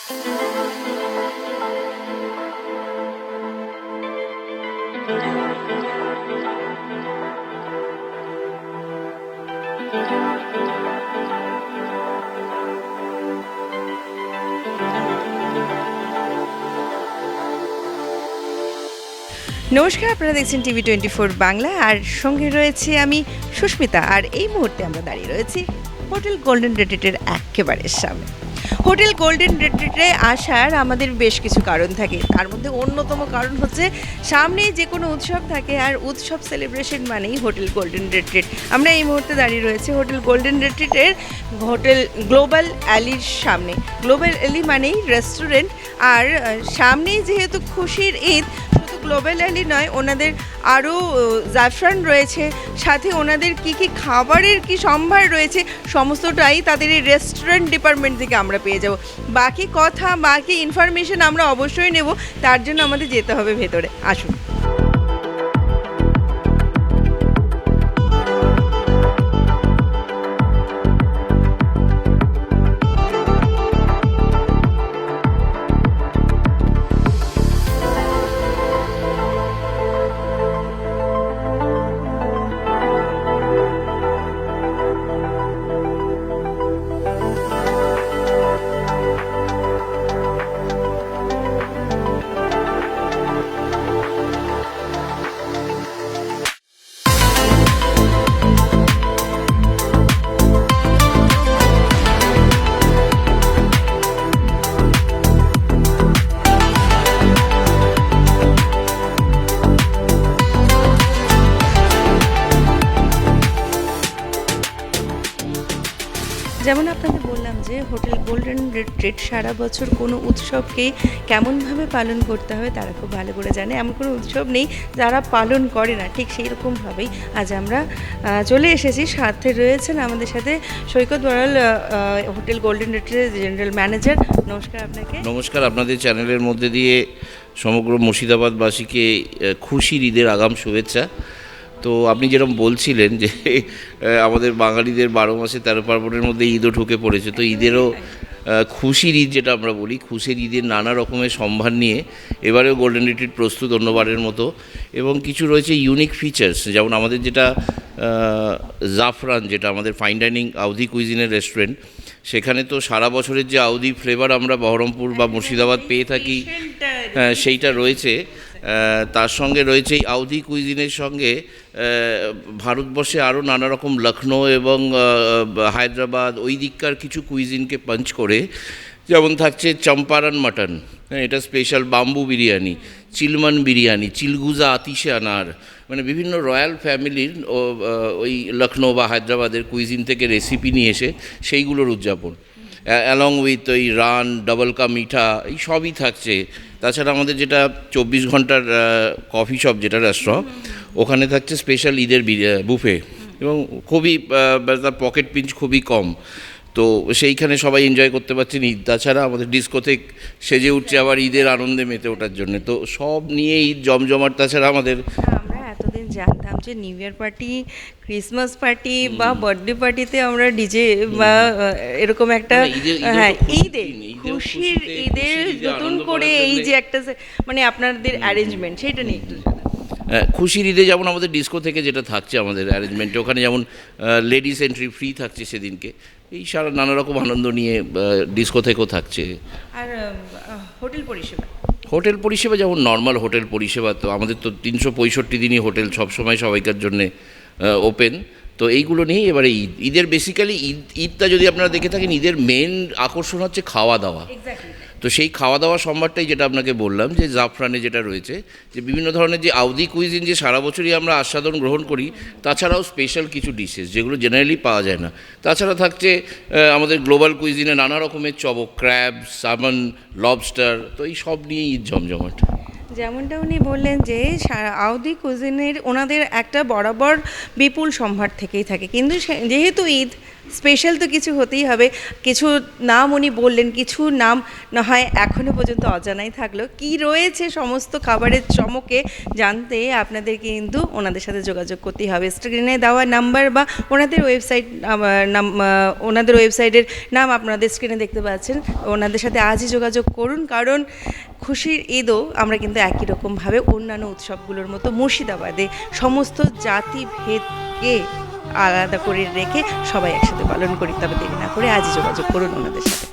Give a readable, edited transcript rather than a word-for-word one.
নমস্কার, আপনারা দেখছেন TV24 বাংলা, আর সঙ্গে রয়েছে আমি সুস্মিতা। আর এই মুহূর্তে আমরা দাঁড়িয়ে রয়েছি হোটেল গোল্ডেন রিট্রিটের একেবারে সামনে। হোটেল গোল্ডেন রিট্রিটে আসার আমাদের বেশ কিছু কারণ থাকে, তার মধ্যে অন্যতম কারণ হচ্ছে সামনেই যে কোনো উৎসব থাকে, আর উৎসব সেলিব্রেশন মানেই হোটেল গোল্ডেন রিট্রিট। আমরা এই মুহূর্তে দাঁড়িয়ে রয়েছে হোটেল গোল্ডেন রিট্রিটের হোটেল গ্লোবাল অ্যালির সামনে। গ্লোবাল অ্যালি মানেই রেস্টুরেন্ট, আর সামনেই যেহেতু খুশির ঈদ, গ্লোবাল অ্যালি নয়, ওনাদের আরও জাফরান রয়েছে, সাথে ওনাদের কি খাবারের কি সম্ভার রয়েছে সমস্তটাই তাদের এই রেস্টুরেন্ট ডিপার্টমেন্ট থেকে আমরা পেয়ে যাব। বাকি কথা, বাকি ইনফরমেশন আমরা অবশ্যই নেব, তার জন্য আমাদের যেতে হবে ভেতরে। আসুন। যেমন আপনাদের বললাম যে হোটেল গোল্ডেন রিট্রিট সারা বছর কোনো উৎসবকে কেমনভাবে পালন করতে হবে তারা খুব ভালো করে জানে। এমন কোনো উৎসব নেই যারা পালন করে না, ঠিক সেই রকমভাবেই আজ আমরা চলে এসেছি। সাথে রয়েছেন আমাদের সাথে সৈকত বড়াল, হোটেল গোল্ডেন রিট্রিটের জেনারেল ম্যানেজার। নমস্কার আপনাকে। নমস্কার। আপনাদের চ্যানেলের মধ্যে দিয়ে সমগ্র মুর্শিদাবাদবাসীকে খুশির ঈদের আগাম শুভেচ্ছা। তো আপনি যেরকম বলছিলেন যে আমাদের বাঙালিদের 12 মাসে 13 পার্বণের মধ্যে ঈদও ঢুকে পড়েছে, তো ঈদেরও খুশির ঈদ যেটা আমরা বলি, খুশির ঈদের নানা রকমের সম্ভার নিয়ে এবারেও গোল্ডেন রিট্রিট প্রস্তুত অন্যবারের মতো। এবং কিছু রয়েছে ইউনিক ফিচার্স, যেমন আমাদের যেটা জাফরান, যেটা আমাদের ফাইন ডাইনিং আউধি কুইজিনের রেস্টুরেন্ট, সেখানে তো সারা বছরের যে আউধি ফ্লেভার আমরা বহরমপুর বা মুর্শিদাবাদ পেয়ে থাকি, সেইটা রয়েছে। তার সঙ্গে রয়েছে এই আউধি কুইজিনের সঙ্গে ভারতবর্ষে আরও নানা রকম লখনৌ এবং হায়দ্রাবাদ ওই দিককার কিছু কুইজিনকে পাঞ্চ করে, যেমন থাকছে চম্পারন মাটন, এটা স্পেশাল বাম্বু বিরিয়ানি, চিলমান বিরিয়ানি, চিলগুজা আতিশে আনার, মানে বিভিন্ন রয়্যাল ফ্যামিলির ওই লখনৌ বা হায়দ্রাবাদের কুইজিন থেকে রেসিপি নিয়ে এসে সেইগুলোর উদযাপন, অ্যালং উইথ ওই রান, ডাবল কা মিঠা, এই সবই থাকছে। তাছাড়া আমাদের যেটা 24 ঘন্টার কফি শপ, যেটা রেস্টুরেন্ট, ওখানে থাকছে স্পেশাল ঈদের বুফে, এবং খুবই তার পকেট পিঞ্চ খুবই কম, তো সেইখানে সবাই এনজয় করতে পারছেন ঈদ। তাছাড়া আমাদের ডিস্কোথেক সেজে উঠছে আবার ঈদের আনন্দে মেতে ওঠার জন্য, তো সব নিয়ে ঈদ জমজমাট। তাছাড়া আমাদের এতদিন জানতাম যে new year party, Christmas party বা বার্থডে পার্টিতে আমরা ডিজে বা এরকম একটা, হ্যাঁ ঈদে খুশির ঈদের নতুন করে এই যে একটা মানে আপনাদের অ্যারেঞ্জমেন্ট, সেটা নিয়ে একটু খুশির ঈদে যেমন আমাদের ডিস্কো থেকে যেটা থাকছে আমাদের অ্যারেঞ্জমেন্টে, ওখানে যেমন লেডিস এন্ট্রি ফ্রি থাকছে সেদিনকে, এই সারা নানা রকম আনন্দ নিয়ে ডিস্কো থেকেও থাকছে। আর হোটেল পরিষেবা যেমন নর্মাল হোটেল পরিষেবা, তো আমাদের তো 365 দিনই হোটেল সবসময় সবাইকার জন্যে ওপেন। তো এইগুলো নিয়েই এবারে ঈদের বেসিক্যালি ঈদটা যদি আপনারা দেখে থাকেন, ঈদের মেন আকর্ষণ হচ্ছে খাওয়া দাওয়া। তো সেই খাওয়া দাওয়া সম্ভারটাই যেটা আপনাকে বললাম, যে জাফরানে যেটা রয়েছে, যে বিভিন্ন ধরনের যে আউধি কুইজিন যে সারা বছরই আমরা আস্বাদন গ্রহণ করি, তাছাড়াও স্পেশাল কিছু ডিশেস যেগুলো জেনারেলি পাওয়া যায় না। তাছাড়া থাকছে আমাদের গ্লোবাল কুইজিনে নানা রকমের চবক, ক্র্যাব, সামন, লবস্টার, তো এই সব নিয়ে ঈদ জমজমাট। যেমনটা উনি বললেন যে আউধি কুজিনের ওনাদের একটা বরাবর বিপুল সম্ভার থেকেই থাকে, কিন্তু যেহেতু ঈদ স্পেশাল তো কিছু হতেই হবে। কিছু নাম উনি বললেন, কিছু নাম না হয় এখনও পর্যন্ত অজানাই থাকলো। কি রয়েছে সমস্ত খাবারের চমকে জানতে আপনাদের কিন্তু ওনাদের সাথে যোগাযোগ করতেই হবে। স্ক্রিনে দেওয়া নাম্বার বা ওনাদের ওয়েবসাইট, ওনাদের ওয়েবসাইটের নাম আপনাদের স্ক্রিনে দেখতে পাচ্ছেন। ওনাদের সাথে আজই যোগাযোগ করুন, কারণ খুশির ঈদও আমরা কিন্তু একই রকমভাবে অন্যান্য উৎসবগুলোর মতো মুর্শিদাবাদে সমস্ত জাতিভেদকে আলাদা করে রেখে সবাই একসাথে পালন করি। তবে দেরি না করে আজই যোগাযোগ করুন ওনাদের সাথে।